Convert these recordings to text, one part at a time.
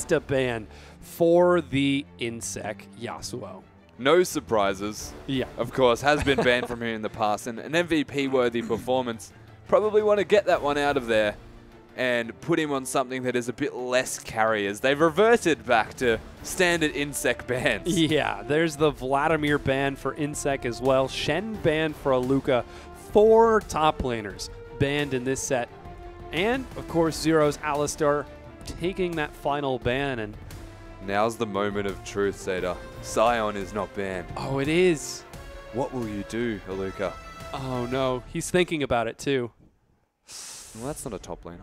insta-ban for the Insec Yasuo. No surprises. Yeah. Of course, has been banned from here in the past, and an MVP-worthy performance. Probably want to get that one out of there and put him on something that is a bit less carry, as they've reverted back to standard Insec bans. Yeah, there's the Vladimir ban for Insec as well. Shen banned for Aluka. 4 top laners banned in this set. And, of course, Zero's Alistar taking that final ban. And Now's the moment of truth, Seda. Sion is not banned. oh, it is. What will you do, Aluka? Oh, no. He's thinking about it, too. Well, that's not a top laner.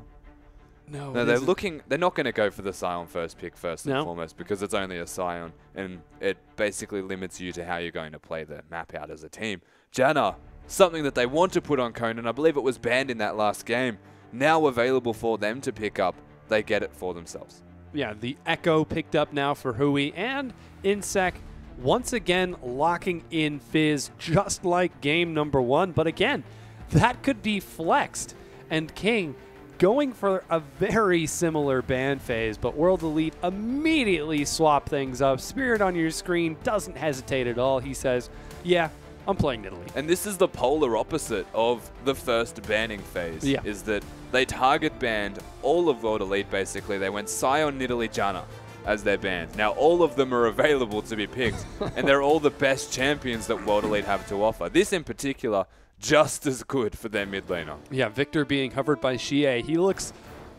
No, No, they're not going to go for the Sion first pick first and No. foremost, because it's only a Sion, and it basically limits you to how you're going to play the map out as a team. Janna, something that they want to put on Conan, I believe it was banned in that last game, now available for them to pick up. They get it for themselves. Yeah, the Echo picked up now for Hui, and Insec once again locking in Fizz just like game number 1. But again, that could be flexed. And King going for a very similar ban phase, but World Elite immediately swap things up. Spirit on your screen doesn't hesitate at all. He says, yeah, I'm playing Italy. And this is the polar opposite of the first banning phase, is that they target banned all of World Elite basically. They went Sion, Nidalee, Janna as their bans. Now all of them are available to be picked, and they're all the best champions that World Elite have to offer. This in particular, just as good for their mid laner. Yeah, Victor being covered by Xie. He looks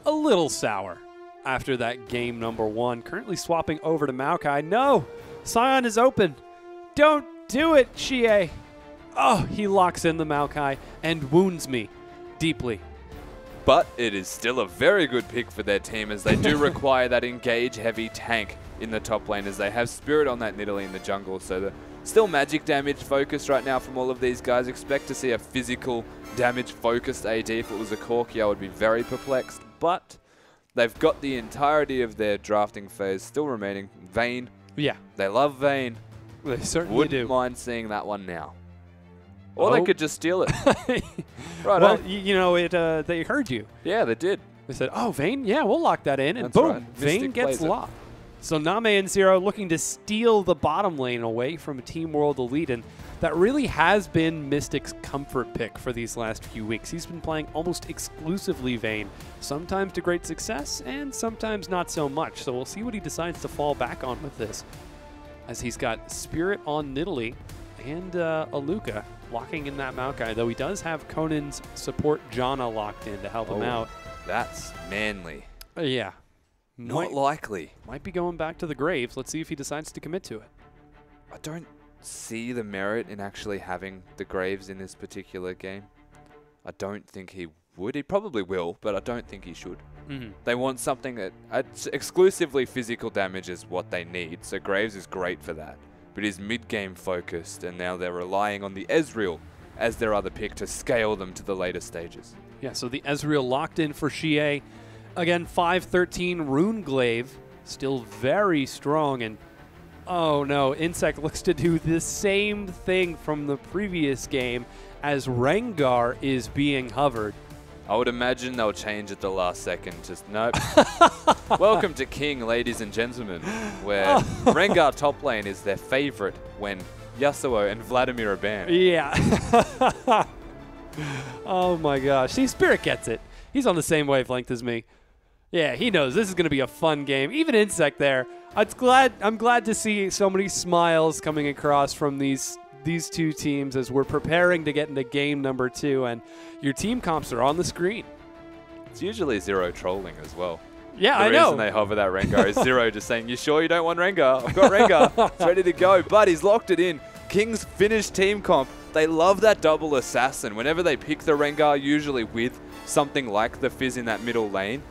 a little sour after that game number 1. Currently swapping over to Maokai. No! Sion is open. Don't do it, Xie. Oh, he locks in the Maokai and wounds me deeply. But it is still a very good pick for their team, as they do require that engage-heavy tank in the top lane, as they have Spirit on that Nidalee in the jungle. So the still magic damage focused right now from all of these guys. Expect to see a physical damage focused AD. If it was a Corki, I would be very perplexed. But they've got the entirety of their drafting phase still remaining. Vayne. Yeah. They love Vayne. They certainly Wouldn't do. mind seeing that one now. Or they could just steal it. Right. Well, you know, they heard you. Yeah, they did. They said, oh, Vayne, yeah, we'll lock that in. And That's boom, right. Vayne Mystic gets plays it. locked. So Name and Zero looking to steal the bottom lane away from Team World Elite. And that really has been Mystic's comfort pick for these last few weeks. He's been playing almost exclusively Vayne, sometimes to great success and sometimes not so much. So we'll see what he decides to fall back on with this, as he's got Spirit on Nidalee and Aluka locking in that Maokai, though he does have Conan's support Janna locked in to help him out. That's manly. Yeah. Not likely. Might be going back to the graves. Let's see if he decides to commit to it. I don't see the merit in actually having the Graves in this particular game. I don't think he would. He probably will, but I don't think he should. They want something that exclusively physical damage is what they need, so Graves is great for that. But he's mid-game focused, and now they're relying on the Ezreal as their other pick to scale them to the later stages. Yeah, so the Ezreal locked in for Xie. Again, 513 Rune Glaive, still very strong, and oh no, Insec looks to do the same thing from the previous game as Rengar is being hovered. I would imagine they'll change at the last second. Just nope. Welcome to King, ladies and gentlemen, where Rengar top lane is their favorite when Yasuo and Vladimir are banned. Yeah. Oh my gosh. See, Spirit gets it. He's on the same wavelength as me. Yeah, he knows this is going to be a fun game. Even Insec there. I'm glad to see so many smiles coming across from these two teams as we're preparing to get into game number 2, and your team comps are on the screen. It's usually Zero trolling as well. Yeah, I know. The reason they hover that Rengar is Zero just saying, you sure you don't want Rengar? I've got Rengar. It's ready to go. But he's locked it in. King's finished team comp. They love that double assassin. Whenever they pick the Rengar, usually with something like the Fizz in that middle lane,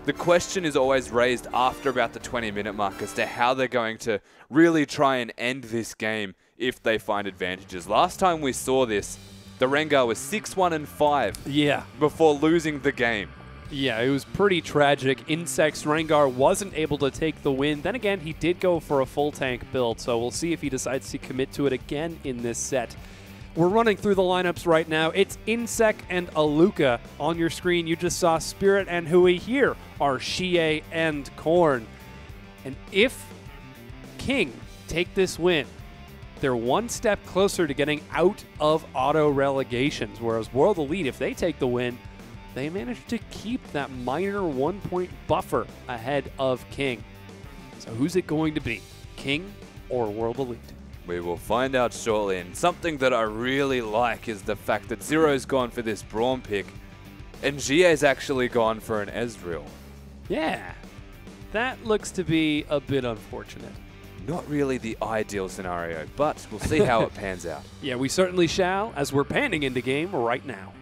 the question is always raised after about the 20-minute mark as to how they're going to really try and end this game if they find advantages. Last time we saw this, the Rengar was 6-1-5 before losing the game. Yeah, it was pretty tragic. Insect's Rengar wasn't able to take the win. Then again, he did go for a full tank build, so we'll see if he decides to commit to it again in this set. We're running through the lineups right now. It's Insec and Aluka on your screen. You just saw Spirit and Hui. Here are Xie and Korn. And if King take this win, they're one step closer to getting out of auto relegations, whereas World Elite, if they take the win, they manage to keep that minor 1-point buffer ahead of King. So who's it going to be, King or World Elite? We will find out shortly, and something that I really like is the fact that Zero's gone for this Braum pick, and GA's actually gone for an Ezreal. Yeah, that looks to be a bit unfortunate. Not really the ideal scenario, but we'll see how it pans out. Yeah, we certainly shall, as we're panning into game right now.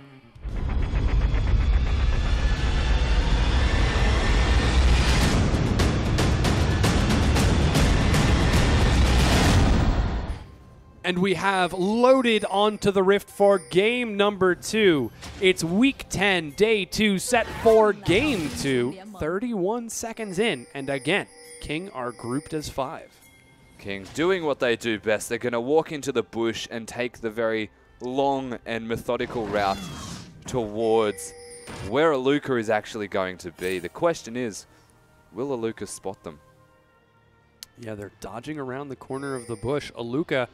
And we have loaded onto the Rift for game number 2. It's week 10, day 2, set for game 2. 31 seconds in, and again, King are grouped as 5. King doing what they do best. They're going to walk into the bush and take the very long and methodical route towards where Aluka is actually going to be. The question is, will Aluka spot them? Yeah, they're dodging around the corner of the bush. Aluka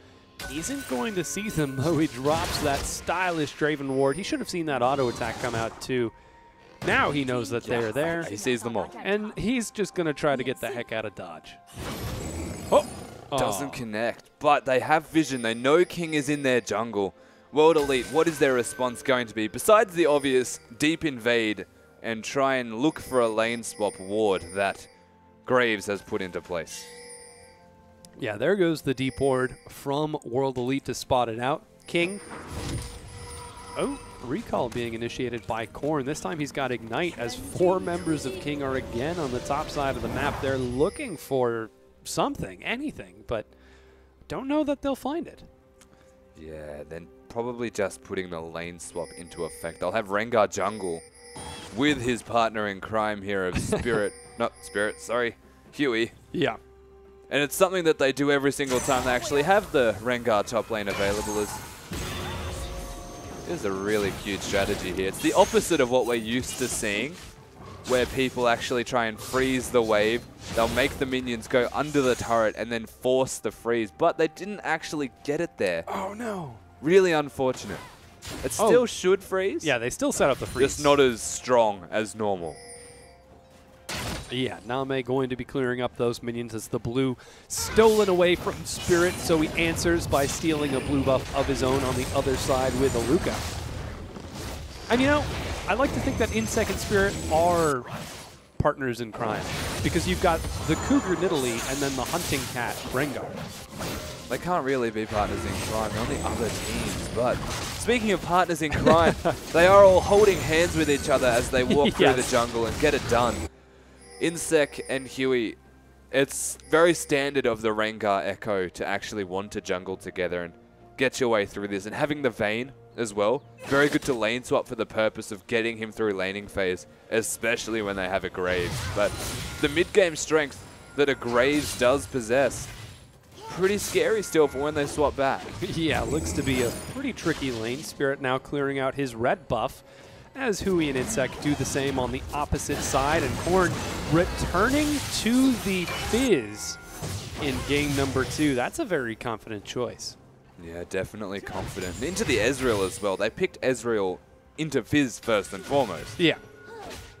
isn't going to see them, though he drops that stylish Draven ward. He should have seen that auto attack come out, too. Now he knows that they're there. He sees them all. And he's just going to try to get the heck out of dodge. Oh! Doesn't connect, but they have vision. They know King is in their jungle. World Elite, what is their response going to be? Besides the obvious deep invade and try and look for a lane swap ward that Graves has put into place. Yeah, there goes the deep ward from World Elite to spot it out. King. Oh, recall being initiated by Korn. This time he's got Ignite as 4 members of King are again on the top side of the map. They're looking for something, anything, but don't know that they'll find it. Yeah, then probably just putting the lane swap into effect. They'll have Rengar jungle with his partner in crime here of Huey. Yeah. And it's something that they do every single time they actually have the Rengar top lane available. Is a really cute strategy here. It's the opposite of what we're used to seeing, where people actually try and freeze the wave. They'll make the minions go under the turret and then force the freeze, but they didn't actually get it there. Oh, no. Really unfortunate. It still should freeze. Yeah, they still set up the freeze. Just not as strong as normal. Yeah, Name going to be clearing up those minions as the blue stolen away from Spirit, so he answers by stealing a blue buff of his own on the other side with Aluka. And you know, I like to think that Insect and Spirit are partners in crime, because you've got the Cougar Nidalee and then the Hunting Cat Rengar. They can't really be partners in crime, they're on the other teams. But speaking of partners in crime, they are all holding hands with each other as they walk through the jungle and get it done. Insec and Huey, it's very standard of the Rengar Echo to actually want to jungle together and get your way through this. And having the Vayne as well, very good to lane swap for the purpose of getting him through laning phase, especially when they have a Graves. But the mid-game strength that a Graves does possess, pretty scary still for when they swap back. Yeah, looks to be a pretty tricky lane. Spirit now clearing out his red buff, as Huey and Insect do the same on the opposite side, and Korn returning to the Fizz in game number 2. That's a very confident choice. Yeah, definitely confident. And into the Ezreal as well. They picked Ezreal into Fizz first and foremost. Yeah.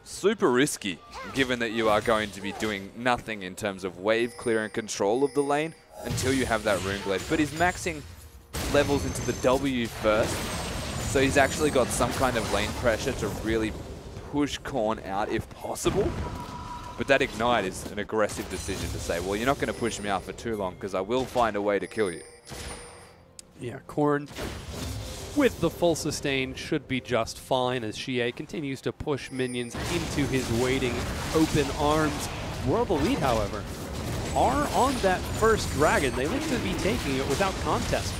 Super risky, given that you are going to be doing nothing in terms of wave clear and control of the lane until you have that Rune Blade. But he's maxing levels into the W first. So he's actually got some kind of lane pressure to really push Korn out if possible. But that Ignite is an aggressive decision to say, well, you're not going to push me out for too long because I will find a way to kill you. Yeah, Korn with the full sustain should be just fine as Xie continues to push minions into his waiting open arms. World Elite, however, are on that first dragon. They look to be taking it without contest.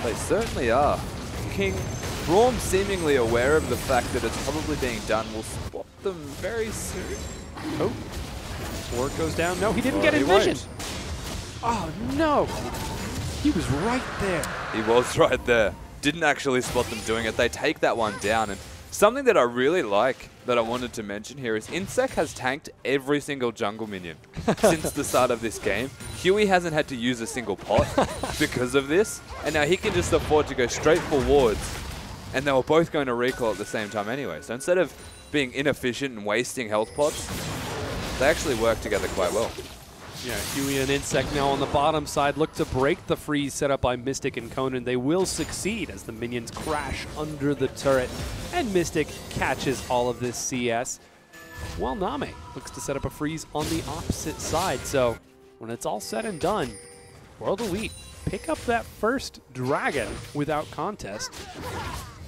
They certainly are. King Braum, seemingly aware of the fact that it's probably being done, will swap them very soon. Oh, ward goes down. No, he didn't get envisioned. Oh, no. He was right there. He was right there. Didn't actually spot them doing it. They take that one down, and Something that I really like that I wanted to mention here is Insec has tanked every single jungle minion since the start of this game. Huey hasn't had to use a single pot because of this, and now he can just afford to go straight for wards, and they were both going to recall at the same time anyway. So instead of being inefficient and wasting health pots, they actually work together quite well. Yeah, Huey and Insect now on the bottom side look to break the freeze set up by Mystic and Conan. They will succeed as the minions crash under the turret, and Mystic catches all of this CS, while Name looks to set up a freeze on the opposite side. So when it's all said and done, World Elite pick up that first dragon without contest.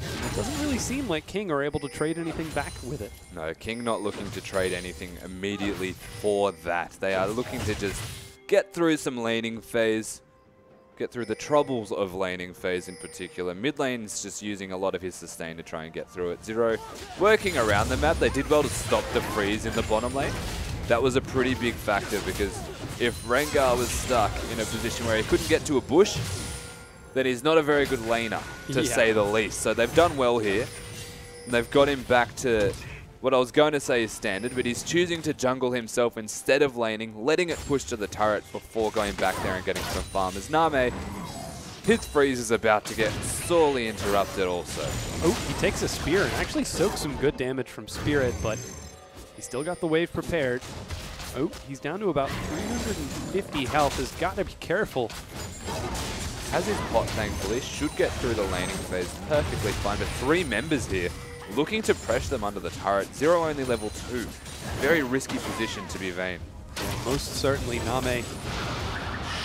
It doesn't really seem like King are able to trade anything back with it. No, King not looking to trade anything immediately for that. They are looking to just get through some laning phase, get through the troubles of laning phase in particular. Mid lane's just using a lot of his sustain to try and get through it. Zero working around the map. They did well to stop the freeze in the bottom lane. That was a pretty big factor, because if Rengar was stuck in a position where he couldn't get to a bush, then he's not a very good laner, to say the least. So they've done well here. They've got him back to what I was going to say is standard, but he's choosing to jungle himself instead of laning, letting it push to the turret before going back there and getting some farm. As Name, his freeze is about to get sorely interrupted also. Oh, he takes a spear and actually soaks some good damage from Spirit, but he's still got the wave prepared. Oh, he's down to about 350 health. Has got to be careful. Has his pot, thankfully, should get through the laning phase perfectly fine. But 3 members here looking to pressure them under the turret. Zero only level 2. Very risky position to be Vayne. Yeah, most certainly Name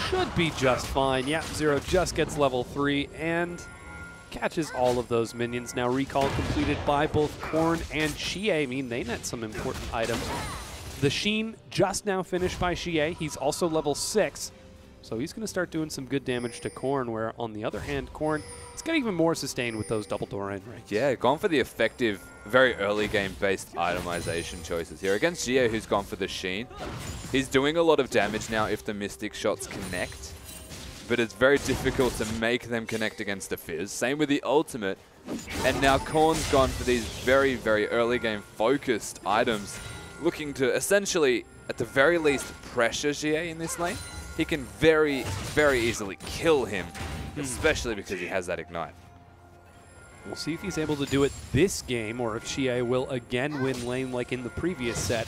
should be just fine. Yeah, Zero just gets level 3 and catches all of those minions. Now recall completed by both Korn and Xie. I mean, they net some important items. The Sheen just now finished by Xie. He's also level 6. So he's going to start doing some good damage to Korn, where on the other hand, Korn is getting even more sustained with those double door end ranks. Yeah, gone for the effective, very early game-based itemization choices here. Against Xie, who's gone for the Sheen, he's doing a lot of damage now if the Mystic shots connect, but it's very difficult to make them connect against a Fizz. Same with the ultimate. And now Korn's gone for these very, very early game focused items, looking to essentially, at the very least, pressure Xie in this lane. He can very, very easily kill him, especially because he has that ignite. We'll see if he's able to do it this game, or if Xie will again win lane like in the previous set.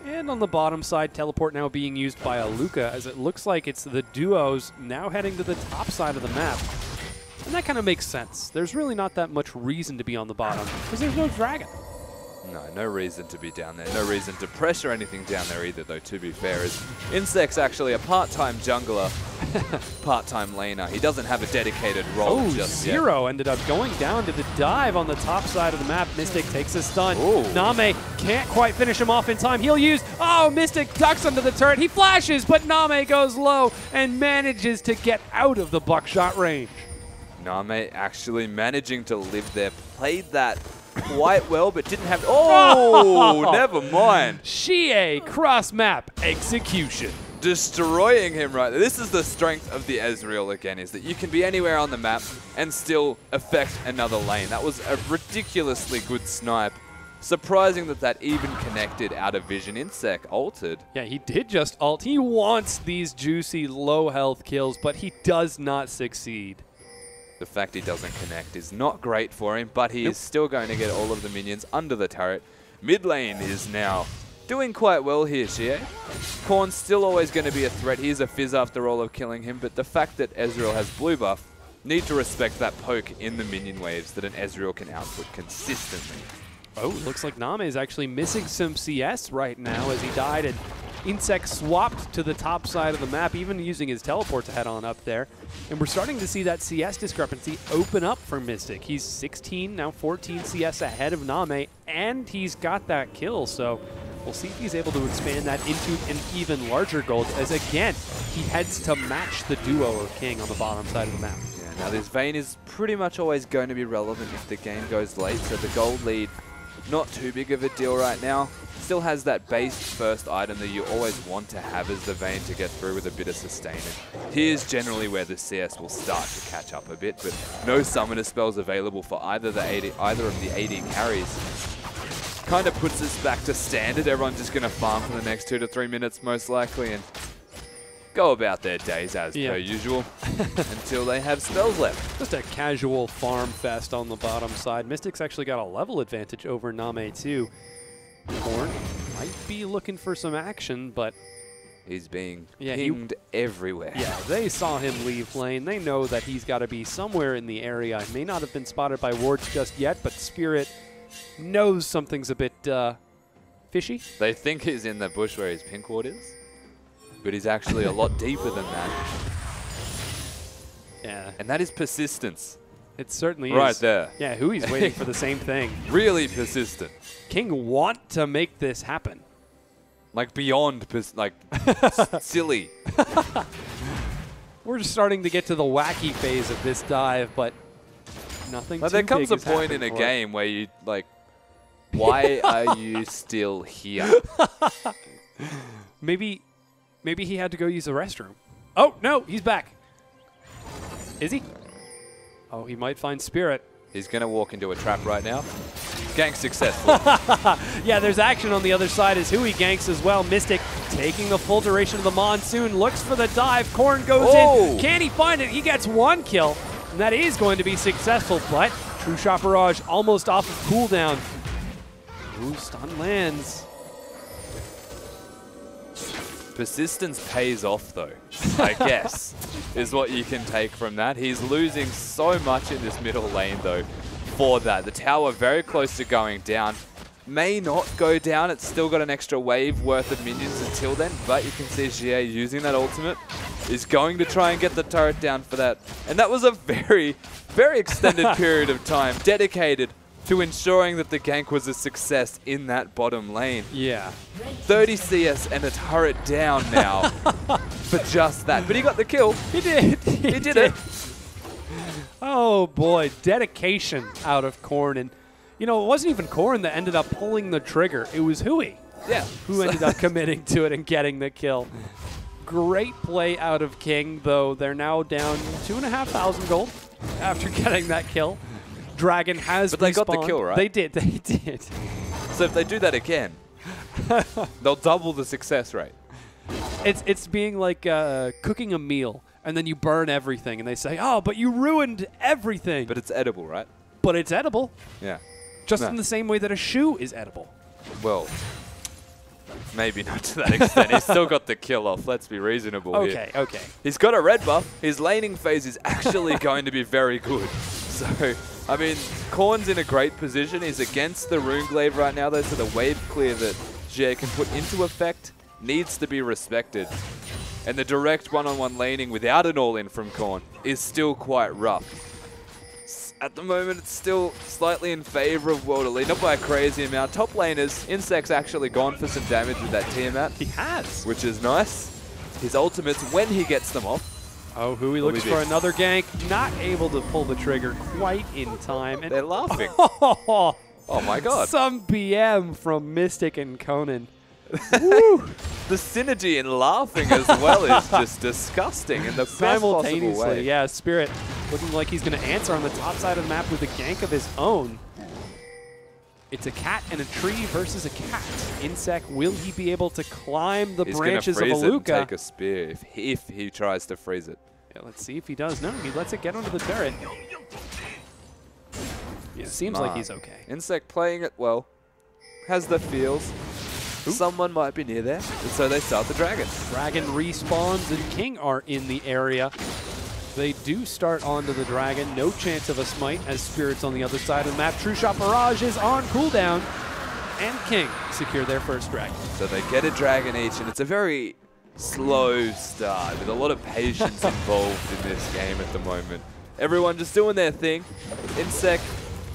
And on the bottom side, teleport now being used by Aluka, as it looks like it's the duos now heading to the top side of the map. And that kind of makes sense. There's really not that much reason to be on the bottom, because there's no dragon. No reason to be down there. No reason to pressure anything down there either, though, to be fair. As Insect's actually a part-time jungler, part-time laner. He doesn't have a dedicated role just yet. Zero ended up going down to the dive on the top side of the map. Mystic takes a stun. Ooh. Name can't quite finish him off in time. He'll use... Oh, Mystic ducks under the turret. He flashes, but Name goes low and manages to get out of the buckshot range. Name actually managing to live there. Played that quite well, but didn't have... Oh, never mind. Xie cross-map execution. Destroying him right there. This is the strength of the Ezreal again, is that you can be anywhere on the map and still affect another lane. That was a ridiculously good snipe. Surprising that that even connected out of vision. Insect ulted. Yeah, he did just ult. He wants these juicy low health kills, but he does not succeed. The fact he doesn't connect is not great for him, but he is still going to get all of the minions under the turret. Mid lane is now doing quite well here, Xie. Korn's still always going to be a threat. He's a Fizz after all of killing him, but the fact that Ezreal has blue buff, need to respect that poke in the minion waves that an Ezreal can output consistently. Oh, looks like Name is actually missing some CS right now as he died, and Insect swapped to the top side of the map, even using his teleport to head on up there. And we're starting to see that CS discrepancy open up for Mystic. He's 16, now 14 CS ahead of Name, and he's got that kill. So we'll see if he's able to expand that into an even larger goal, as again, he heads to match the duo of King on the bottom side of the map. Yeah, now this Vayne is pretty much always going to be relevant if the game goes late, so the gold lead, not too big of a deal right now. Still has that base first item that you always want to have as the Vayne to get through with a bit of sustain. And here's generally where the CS will start to catch up a bit, but no summoner spells available for either of the AD carries. Kind of puts us back to standard. Everyone's just going to farm for the next 2 to 3 minutes most likely and go about their days as per usual until they have spells left. Just a casual farm fest on the bottom side. Mystic's actually got a level advantage over Name too. Korn might be looking for some action, but he's being pinged everywhere. Yeah, they saw him leave lane. They know that he's got to be somewhere in the area. He may not have been spotted by wards just yet, but Spirit knows something's a bit fishy. They think he's in the bush where his pink ward is, but he's actually a lot deeper than that. Yeah. And that is persistence. It certainly is. Right there. Yeah, Hui's waiting for the same thing. Really persistent. King want to make this happen. Like beyond, silly. We're just starting to get to the wacky phase of this dive, but nothing too big. There comes a has point in happened a for it. game where you like, why are you still here? Maybe he had to go use the restroom. Oh, no, he's back. Is he? Oh, he might find Spirit. He's going to walk into a trap right now. Gank successful. Yeah, there's action on the other side as Hui ganks as well. Mystic taking the full duration of the Monsoon, looks for the dive. Korn goes in. Can he find it? He gets 1 kill, and that is going to be successful, but True Shot Barrage almost off of cooldown. Ooh, stun lands. Persistence pays off, though, I guess, is what you can take from that. He's losing so much in this middle lane, though, for that. The tower very close to going down. May not go down. It's still got an extra wave worth of minions until then, but you can see GA using that ultimate is going to try and get the turret down for that. And that was a very, very extended period of time dedicated to ensuring that the gank was a success in that bottom lane. Yeah. 30 CS and a turret down now for just that. But he got the kill. He did. He did it. Oh boy, dedication out of Korn. And, you know, it wasn't even Korn that ended up pulling the trigger. It was Hui. Yeah. Who ended up committing to it and getting the kill. Great play out of King, though. They're now down 2,500 gold after getting that kill. Dragon has But they got the kill, right? They did. They did. So if they do that again, they'll double the success rate. It's being like cooking a meal, and then you burn everything, and they say, oh, but you ruined everything. But it's edible, right? But it's edible. Yeah. Just in the same way that a shoe is edible. Well, maybe not to that extent. He's still got the kill off. Let's be reasonable here. Okay. He's got a red buff. His laning phase is actually going to be very good. So, I mean, Korn's in a great position. He's against the Runeglaive right now, though, so the wave clear that Jay can put into effect needs to be respected. And the direct one-on-one laning without an all-in from Korn is still quite rough. At the moment, it's still slightly in favor of World Elite, not by a crazy amount. Top laners, Insect's actually gone for some damage with that Tiamat. He has. Which is nice. His ultimates, when he gets them off. Oh, Hui looks for another gank. Not able to pull the trigger quite in time. And they're laughing. Oh my god. Some BM from Mystic and Conan. Woo. The synergy in laughing as well is just disgusting in the best possible way. Yeah, Spirit looking like he's going to answer on the top side of the map with a gank of his own. It's a cat and a tree versus a cat. Insect, will he be able to climb the branches of Aluka? He's going to take a spear if he tries to freeze it. Yeah, let's see if he does. No, he lets it get onto the turret. Yeah, seems like he's okay. Insect playing it well. Has the feels. Someone might be near there, and so they start the dragon. Dragon respawns, and King are in the area. They do start onto the dragon. No chance of a smite as Spirit's on the other side of the map. True Shot Barrage is on cooldown, and King secure their first dragon. So they get a dragon each, and it's a very slow start with a lot of patience involved in this game at the moment. Everyone just doing their thing. Insect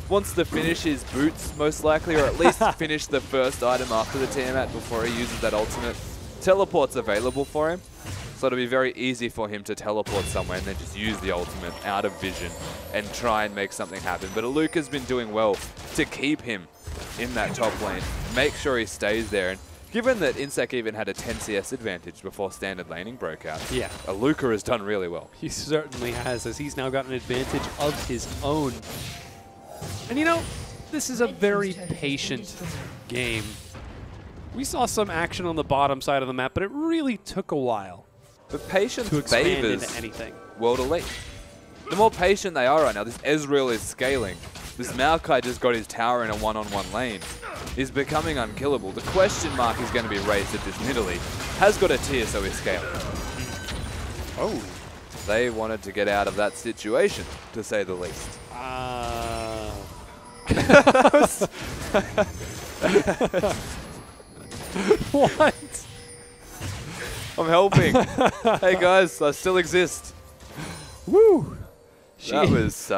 wants to finish his boots, most likely, or at least finish the first item after the Tiamat before he uses that ultimate. Teleport's available for him, So it'll be very easy for him to teleport somewhere and then just use the ultimate out of vision and try and make something happen. But Aluka's been doing well to keep him in that top lane, make sure he stays there. And given that Insec even had a 10 CS advantage before standard laning broke out, yeah, Aluka has done really well. He certainly has, as he's now got an advantage of his own. And you know, this is a very patient game. We saw some action on the bottom side of the map, but it really took a while. But patience to expand favors into anything. World Elite. The more patient they are right now, this Ezreal is scaling. This Maokai just got his tower in a one-on-one lane. He's becoming unkillable. The question mark is going to be raised at this mid elite. Has got a tier, so he's scaling. Oh. They wanted to get out of that situation, to say the least. What? I'm helping. Hey guys, I still exist. Woo! That was...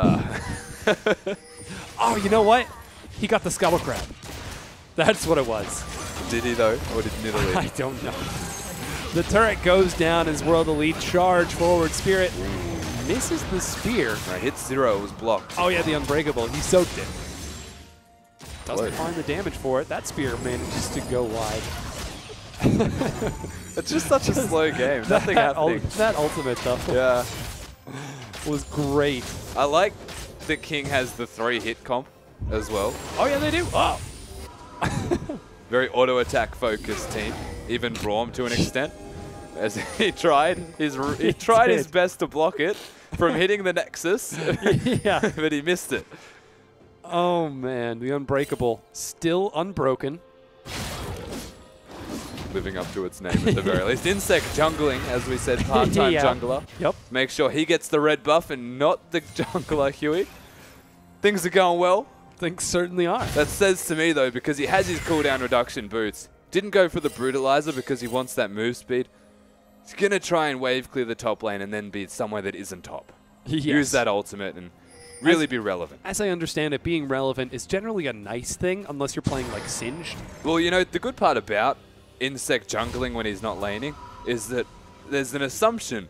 Oh, you know what? He got the scuttle crab. That's what it was. Did he though? Or did Nidalee? I don't know. The turret goes down as World Elite charge forward. Spirit misses the spear. Hit 0 was blocked. Oh yeah, the Unbreakable. He soaked it. Doesn't find the damage for it. That spear manages to go wide. It's just such a slow game. Nothing happening. That ultimate though. Yeah. Was great. I like that King has the 3-hit comp as well. Oh yeah, they do. Oh. Very auto-attack focused team. Even Braum to an extent. As he tried his best to block it from hitting the Nexus. Yeah. But he missed it. Oh man, the Unbreakable still unbroken. Living up to its name at the very least. Insec jungling, as we said, part-time jungler. Yep. Make sure he gets the red buff and not the jungler Huey. Things are going well. Things certainly are. That says to me, though, because he has his cooldown reduction boots, didn't go for the Brutalizer because he wants that move speed. He's going to try and wave clear the top lane and then be somewhere that isn't top. Yes. Use that ultimate and really be relevant. As I understand it, being relevant is generally a nice thing unless you're playing like Singed. Well, you know, the good part about Insec jungling when he's not laning is that there's an assumption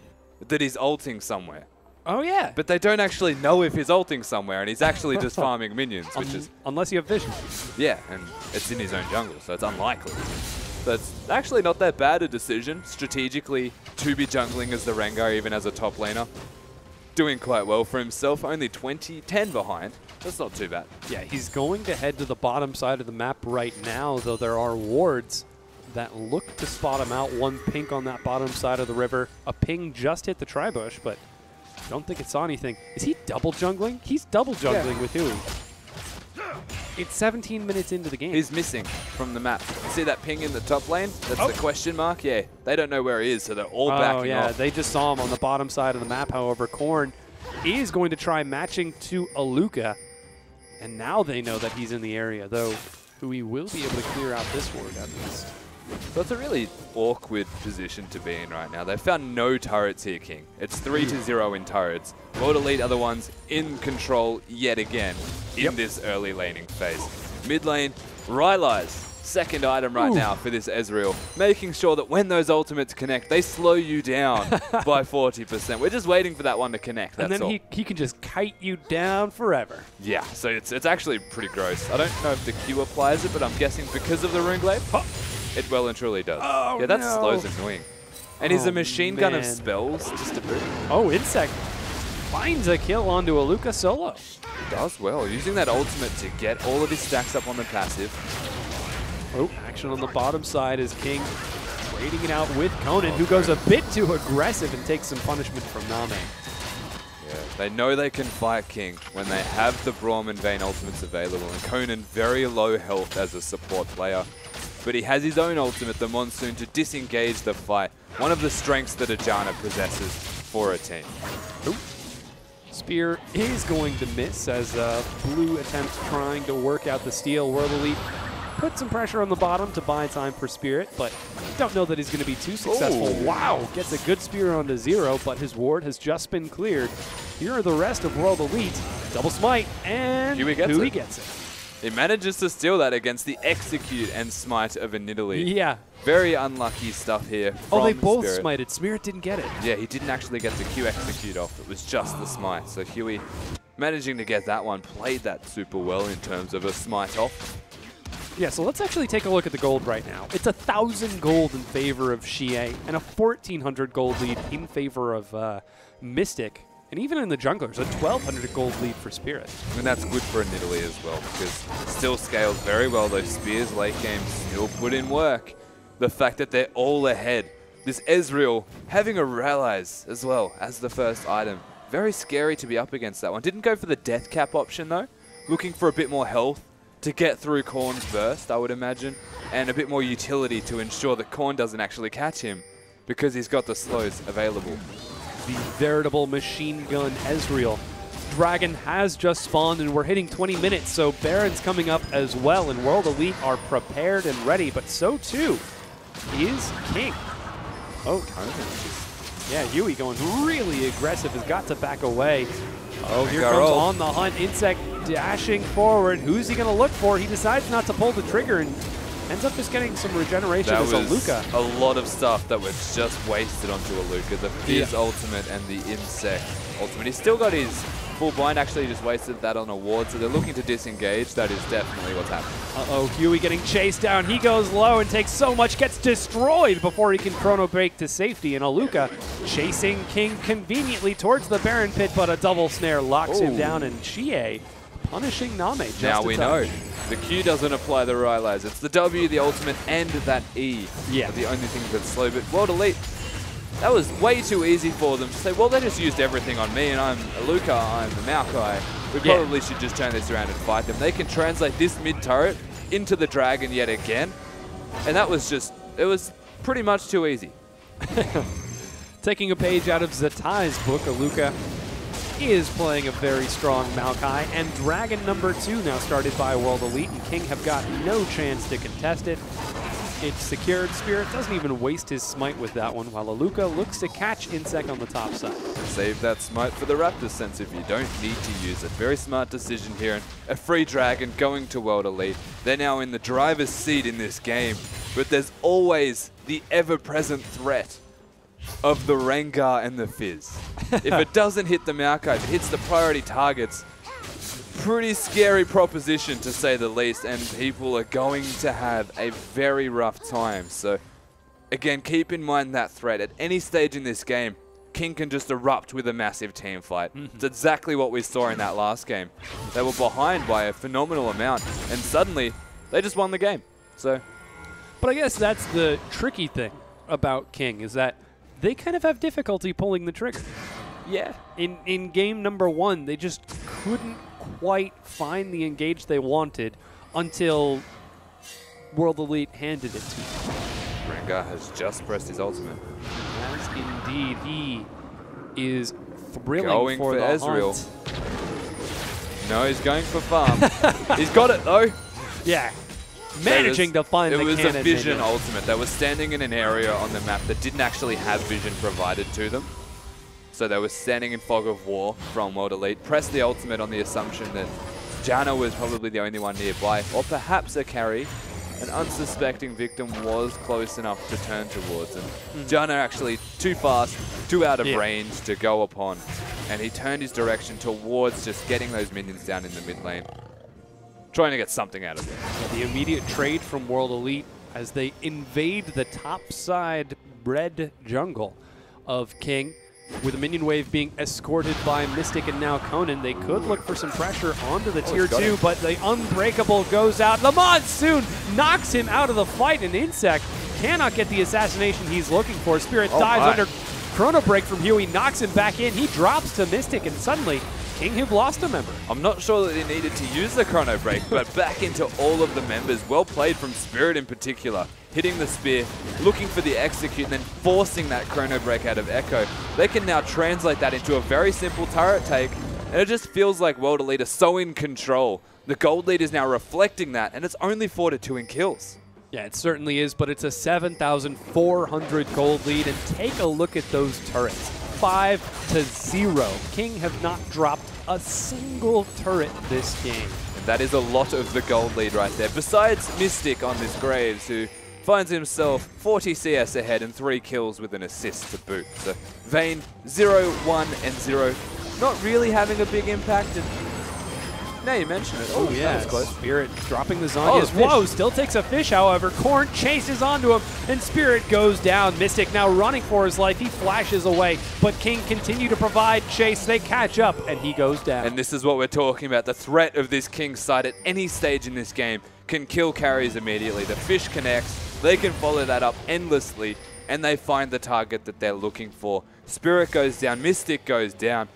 that he's ulting somewhere. Oh yeah. But they don't actually know if he's ulting somewhere and he's actually just farming minions, which is... Unless you have vision. Yeah, and it's in his own jungle, so it's unlikely. So it's actually not that bad a decision strategically to be jungling as the Rengar, even as a top laner. Doing quite well for himself, only 10 behind. That's not too bad. Yeah, he's going to head to the bottom side of the map right now, though there are wards that look to spot him out. One pink on that bottom side of the river. A ping just hit the tri-bush, but don't think it saw anything. Is he double jungling? He's double jungling with Huey. It's 17 minutes into the game. He's missing from the map. You see that ping in the top lane? That's the question mark? Yeah, they don't know where he is, so they're all backing Oh yeah, off. they just saw him on the bottom side of the map. However, Korn is going to try matching to Aluka, and now they know that he's in the area, though Huey will be able to clear out this ward at least. So it's a really awkward position to be in right now. They've found no turrets here, King. It's 3-0 in turrets. World Elite are the ones in control yet again in this early laning phase. Mid lane, Rylai's second item right now for this Ezreal, making sure that when those ultimates connect, they slow you down by 40%. We're just waiting for that one to connect, that's and then he can just kite you down forever. Yeah, so it's actually pretty gross. I don't know if the Q applies it, but I'm guessing because of the Runeglaive, it well and truly does. Oh, yeah, that no. slow's annoying. And he's a machine gun of spells just to boot. Oh, Insect finds a kill onto Aluka solo. Does well, using that ultimate to get all of his stacks up on the passive. Oh, action on the bottom side is King trading it out with Conan, who goes a bit too aggressive and takes some punishment from Name. Yeah, they know they can fight King when they have the Braum and Vayne ultimates available, and Conan very low health as a support player. But he has his own ultimate, the Monsoon, to disengage the fight. One of the strengths that Ajana possesses for a team. Ooh. Spear is going to miss as Blue attempts trying to work out the steal. World Elite put some pressure on the bottom to buy time for Spirit, but don't know that he's going to be too successful. Ooh. Wow, gets a good spear onto Zero, but his ward has just been cleared. Here are the rest of World Elite. Double smite, and Huey gets it. Gets it. He manages to steal that against the Execute and Smite of Italy. Yeah. Very unlucky stuff here. Oh, they both Spirit. smited. Spirit didn't get it. Yeah, he didn't actually get the Q Execute off. It was just the Smite. So Huey managing to get that one, played that super well in terms of a Smite off. Yeah, so let's actually take a look at the gold right now. It's 1,000 gold in favor of Xie and a 1,400 gold lead in favor of Mystic. And even in the junglers, a 1,200 gold lead for Spirit. And that's good for Italy as well, because still scales very well. Those Spears late game still put in work. The fact that they're all ahead. This Ezreal having a Realize as well as the first item. Very scary to be up against that one. Didn't go for the death cap option though. Looking for a bit more health to get through Korn's burst, I would imagine. And a bit more utility to ensure that Korn doesn't actually catch him, because he's got the slows available. The veritable machine gun Ezreal. Dragon has just spawned and we're hitting 20 minutes, so Baron's coming up as well, and World Elite are prepared and ready, but so too is King. Oh, yeah, Yui going really aggressive, has got to back away. Oh, here comes On the Hunt, Insect dashing forward. Who's he going to look for? He decides not to pull the trigger and ends up just getting some regeneration as Aluka. A lot of stuff that was just wasted onto Aluka. The Fizz ultimate and the Insect ultimate. He's still got his full bind, actually just wasted that on a ward, so they're looking to disengage. That is definitely what's happening. Uh-oh, Huey getting chased down. He goes low and takes so much, gets destroyed before he can chrono break to safety. And Aluka chasing King conveniently towards the Baron pit, but a double snare locks him down, and Xie punishing Name. Just now we know. The Q doesn't apply the Realize. It's the W, the ultimate, and that E. Yeah. The only thing that's slow. But World Elite, that was way too easy for them to say, well, they just used everything on me, and I'm Aluka, I'm the Maokai. We probably should just turn this around and fight them. They can translate this mid-turret into the Dragon yet again. And that was just, it was pretty much too easy. Taking a page out of Zatai's book, Aluka is playing a very strong Maokai, and Dragon number 2 now started by World Elite, and King have got no chance to contest it. It's secured. Spirit doesn't even waste his smite with that one, while Aluka looks to catch Insect on the top side. Save that smite for the Raptor sense if you don't need to use it. Very smart decision here, and a free Dragon going to World Elite. They're now in the driver's seat in this game, but there's always the ever-present threat of the Rengar and the Fizz. If it doesn't hit the Maokai, if it hits the priority targets, pretty scary proposition to say the least, and people are going to have a very rough time. So again, keep in mind that threat. At any stage in this game, King can just erupt with a massive team fight. It's exactly what we saw in that last game. They were behind by a phenomenal amount, and suddenly they just won the game. So, but I guess that's the tricky thing about King, is that they kind of have difficulty pulling the trigger. yeah. In game number 1, they just couldn't quite find the engage they wanted until World Elite handed it to them. Rengar has just pressed his ultimate. As indeed, he is thrilling going for the Ezreal. hunt. No, he's going for farm. He's got it though. Yeah. Managing to find the cannon. It was a vision ultimate. They were standing in an area on the map that didn't actually have vision provided to them. So they were standing in fog of war from World Elite. Pressed the ultimate on the assumption that Janna was probably the only one nearby, or perhaps a carry. An unsuspecting victim was close enough to turn towards him. Janna actually too fast, too out of range to go upon. And he turned his direction towards just getting those minions down in the mid lane. Trying to get something out of it. The immediate trade from World Elite as they invade the top side red jungle of King, with a minion wave being escorted by Mystic and now Conan. They could look for some pressure onto the tier 2, but the Unbreakable goes out. The Monsoon knocks him out of the fight, and Insect cannot get the assassination he's looking for. Spirit dives under Chrono Break from Huey, knocks him back in. He drops to Mystic, and suddenly King have lost a member. I'm not sure that he needed to use the Chrono Break, but back into all of the members. Well played from Spirit in particular. Hitting the spear, looking for the execute, and then forcing that Chrono Break out of Echo. They can now translate that into a very simple turret take, and it just feels like World Elite are so in control. The gold lead is now reflecting that, and it's only 4-2 in kills. Yeah, it certainly is, but it's a 7,400 gold lead, and take a look at those turrets. 5-0. King have not dropped a single turret this game. And that is a lot of the gold lead right there. Besides Mystic on this Graves, who finds himself 40 CS ahead and 3 kills with an assist to boot. So Vayne, 0, 1, and 0. Not really having a big impact. And now you mention it. Oh, yeah. That was close. Spirit dropping the Zhonya's. Whoa, still takes a fish, however. Korn chases onto him, and Spirit goes down. Mystic now running for his life. He flashes away, but King continue to provide chase. They catch up, and he goes down. And this is what we're talking about. The threat of this King side at any stage in this game can kill carries immediately. The fish connects. They can follow that up endlessly, and they find the target that they're looking for. Spirit goes down. Mystic goes down.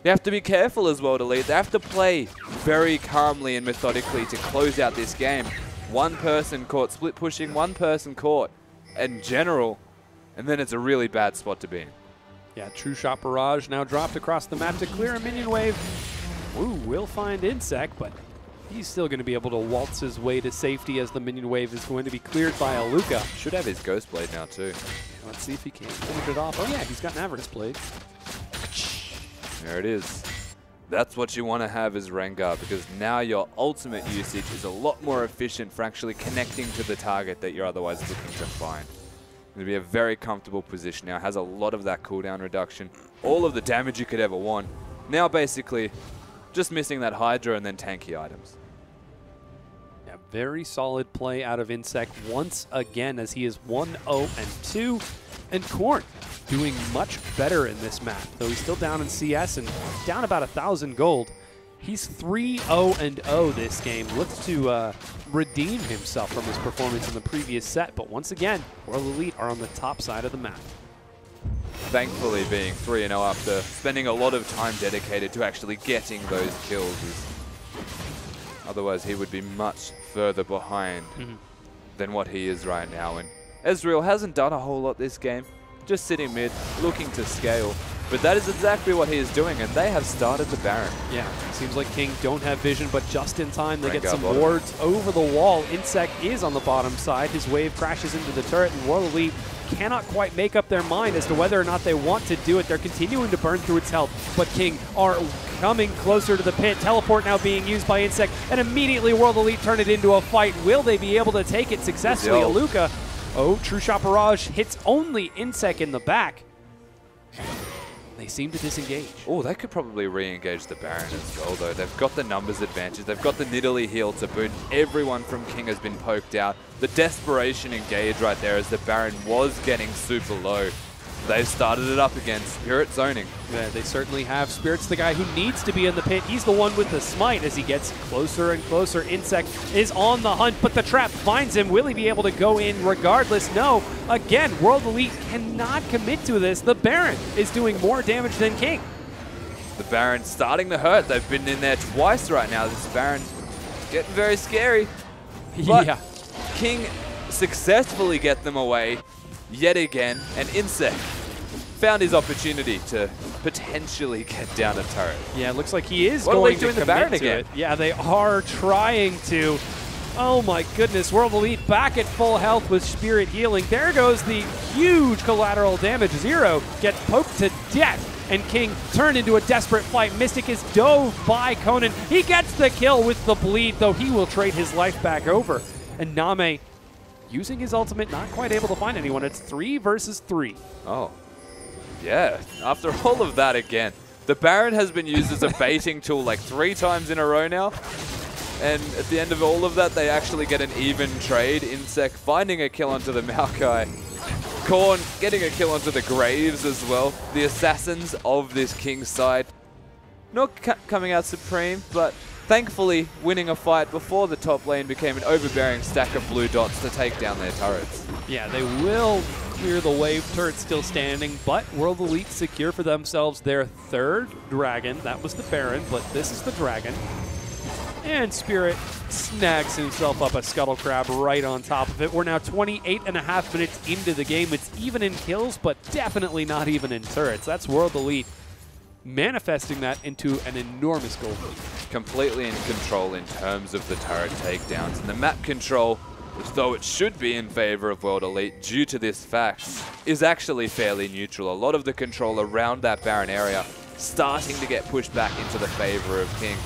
You have to be careful as well to lead. They have to play very calmly and methodically to close out this game. One person caught split pushing, one person caught in general, and then it's a really bad spot to be in. Yeah, True Shot Barrage now dropped across the map to clear a minion wave. Ooh, will find Insect, but he's still going to be able to waltz his way to safety as the minion wave is going to be cleared by Aluka. Should have his Ghost Blade now too. Let's see if he can finish it off. Oh yeah, he's got an Avarice Blade. There it is. That's what you want to have as Rengar, because now your ultimate usage is a lot more efficient for actually connecting to the target that you're otherwise looking to find. It'll be a very comfortable position now. Has a lot of that cooldown reduction. All of the damage you could ever want. Now basically just missing that Hydra and then tanky items. Yeah, very solid play out of Insect once again, as he is 1-0-2. And Korn doing much better in this map, though he's still down in CS and down about 1,000 gold. He's 3-0-0 this game. Looks to redeem himself from his performance in the previous set, but once again, World Elite are on the top side of the map. Thankfully, being 3-0 after spending a lot of time dedicated to actually getting those kills. Otherwise, he would be much further behind than what he is right now. And Ezreal hasn't done a whole lot this game. Just sitting mid, looking to scale. But that is exactly what he is doing, and they have started the Baron. Yeah, seems like King don't have vision, but just in time they get some bottom. wards over the wall. Insect is on the bottom side. His wave crashes into the turret, and World Elite cannot quite make up their mind as to whether or not they want to do it. They're continuing to burn through its health, but King are coming closer to the pit. Teleport now being used by Insect, and immediately World Elite turn it into a fight. Will they be able to take it successfully? Aluka, oh, True Shot Barrage hits only Insect in the back. They seem to disengage. Oh, they could probably re-engage the Baron as well, though. They've got the numbers advantage. They've got the Nidalee heal to boot. Everyone from King has been poked out. The desperation engage right there as the Baron was getting super low. They've started it up again. Spirit zoning. Yeah, they certainly have. Spirit's the guy who needs to be in the pit. He's the one with the smite as he gets closer and closer. Insect is on the hunt, but the trap finds him. Will he be able to go in regardless? No. Again, World Elite cannot commit to this. The Baron is doing more damage than King. The Baron starting to hurt. They've been in there twice right now. This Baron getting very scary. But yeah. King successfully get them away yet again, and Insect found his opportunity to potentially get down a turret. Yeah, it looks like he is What going are they to doing the commit Baron to again? it. Yeah, they are trying to. Oh my goodness, World Elite back at full health with Spirit healing. There goes the huge collateral damage. Zero gets poked to death, and King turned into a desperate fight. Mystic is dove by Conan. He gets the kill with the bleed, though he will trade his life back over. And Name, using his ultimate, not quite able to find anyone. It's 3 versus 3. Oh, yeah. After all of that again, the Baron has been used as a baiting tool like 3 times in a row now. And at the end of all of that, they actually get an even trade. Insect finding a kill onto the Maokai. Korn getting a kill onto the Graves as well. The assassins of this King side. Not coming out supreme, but thankfully winning a fight before the top lane became an overbearing stack of blue dots to take down their turrets. Yeah, they will clear the wave. Turret still standing, but World Elite secure for themselves their 3rd dragon. That was the Baron, but this is the dragon. And Spirit snags himself up a Scuttle Crab right on top of it. We're now 28.5 minutes into the game. It's even in kills, but definitely not even in turrets. That's World Elite manifesting that into an enormous gold lead. Completely in control in terms of the turret takedowns. And the map control, though it should be in favor of World Elite due to this fact, is actually fairly neutral. A lot of the control around that Baron area starting to get pushed back into the favor of King.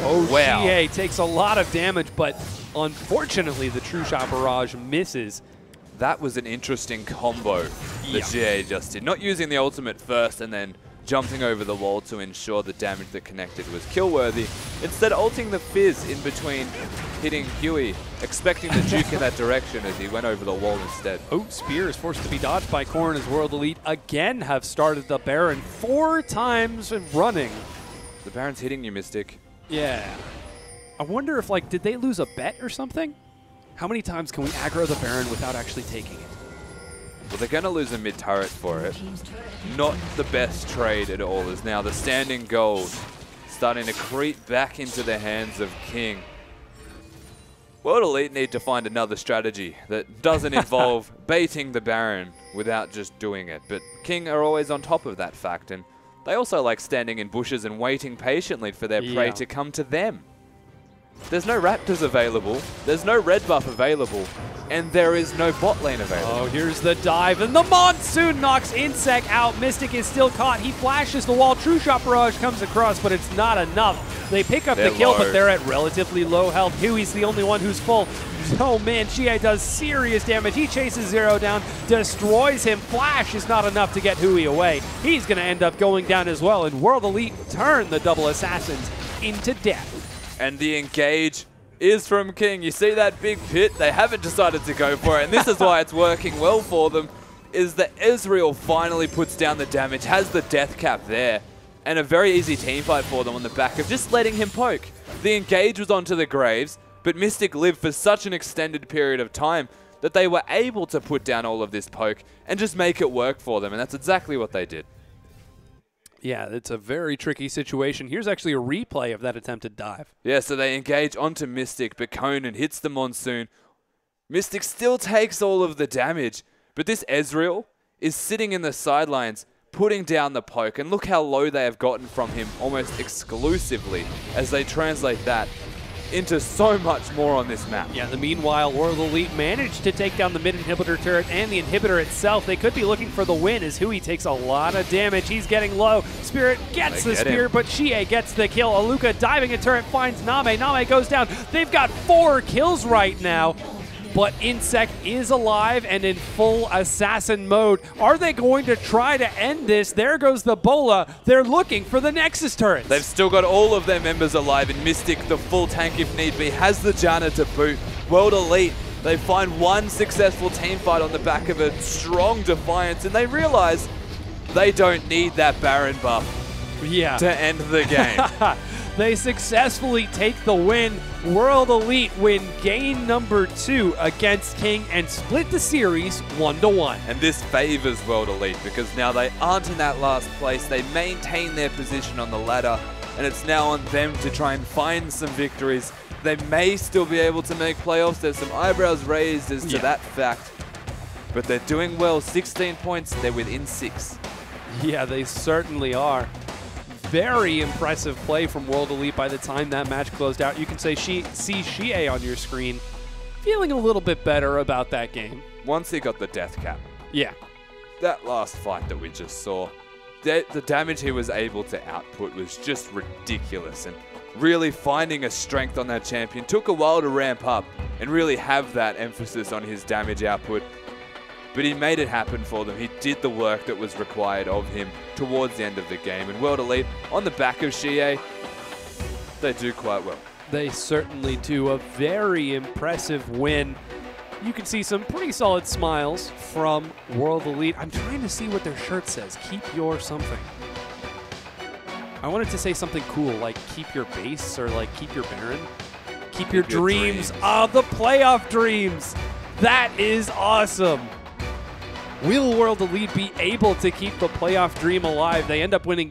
Oh, wow. GA takes a lot of damage, but unfortunately the True Shot Barrage misses. That was an interesting combo that Yeah. GA just did. Not using the ultimate first and then jumping over the wall to ensure the damage that connected was kill-worthy. Instead, ulting the Fizz in between hitting Huey, expecting the juke in that direction as he went over the wall instead. Oh, Spear is forced to be dodged by Korn as World Elite again have started the Baron 4 times running. The Baron's hitting you, Mystic. Yeah. I wonder if, like, did they lose a bet or something? How many times can we aggro the Baron without actually taking it? Well, they're going to lose a mid-turret for it. Not the best trade at all, as now the standing gold starting to creep back into the hands of King. World Elite need to find another strategy that doesn't involve baiting the Baron without just doing it. But King are always on top of that fact, and they also like standing in bushes and waiting patiently for their prey to come to them. There's no Raptors available, there's no red buff available, and there is no bot lane available. Oh, here's the dive, and the Monsoon knocks Insect out. Mystic is still caught. He flashes the wall. True Shot Barrage comes across, but it's not enough. They pick up the kill, but they're at relatively low health. Huey's the only one who's full. Oh man, GA does serious damage. He chases Zero down, destroys him. Flash is not enough to get Huey away. He's going to end up going down as well, and World Elite turn the double assassins into death. And the engage is from King. You see that big pit? They haven't decided to go for it, and this is why it's working well for them, is that Ezreal finally puts down the damage, has the death cap there, and a very easy team fight for them on the back of just letting him poke. The engage was onto the Graves, but Mystic lived for such an extended period of time that they were able to put down all of this poke and just make it work for them, and that's exactly what they did. Yeah, it's a very tricky situation. Here's actually a replay of that attempted dive. Yeah, so they engage onto Mystic, but Conan hits the Monsoon. Mystic still takes all of the damage, but this Ezreal is sitting in the sidelines, putting down the poke, and look how low they have gotten from him almost exclusively as they translate that into so much more on this map. Yeah, meanwhile, World Elite managed to take down the mid inhibitor turret and the inhibitor itself. They could be looking for the win as Huey takes a lot of damage. He's getting low. Spirit gets the spear, but Chie gets the kill. Aluka diving a turret finds Name. Name goes down. They've got 4 kills right now. But Insect is alive and in full assassin mode. Are they going to try to end this? There goes the Bola. They're looking for the Nexus turrets. They've still got all of their members alive, and Mystic, the full tank if need be, has the Janna to boot. World Elite, they find one successful team fight on the back of a strong Defiance, and they realize they don't need that Baron buff to end the game. They successfully take the win. World Elite win game number 2 against King and split the series 1-1. And this favors World Elite because now they aren't in that last place. They maintain their position on the ladder, and it's now on them to try and find some victories. They may still be able to make playoffs. There's some eyebrows raised as to that fact. But they're doing well. 16 points. They're within 6. Yeah, they certainly are. Very impressive play from World Elite by the time that match closed out. You can see Chie on your screen feeling a little bit better about that game. Once he got the death cap. Yeah. That last fight that we just saw, the damage he was able to output was just ridiculous. And really finding a strength on that champion took a while to ramp up and really have that emphasis on his damage output. But he made it happen for them. He did the work that was required of him towards the end of the game. And World Elite, on the back of Chie, they do quite well. They certainly do. A very impressive win. You can see some pretty solid smiles from World Elite. I'm trying to see what their shirt says. Keep your something. I wanted to say something cool, like keep your base or like keep your Baron. Keep your dreams. Ah, the playoff dreams. That is awesome. Will World Elite be able to keep the playoff dream alive? They end up winning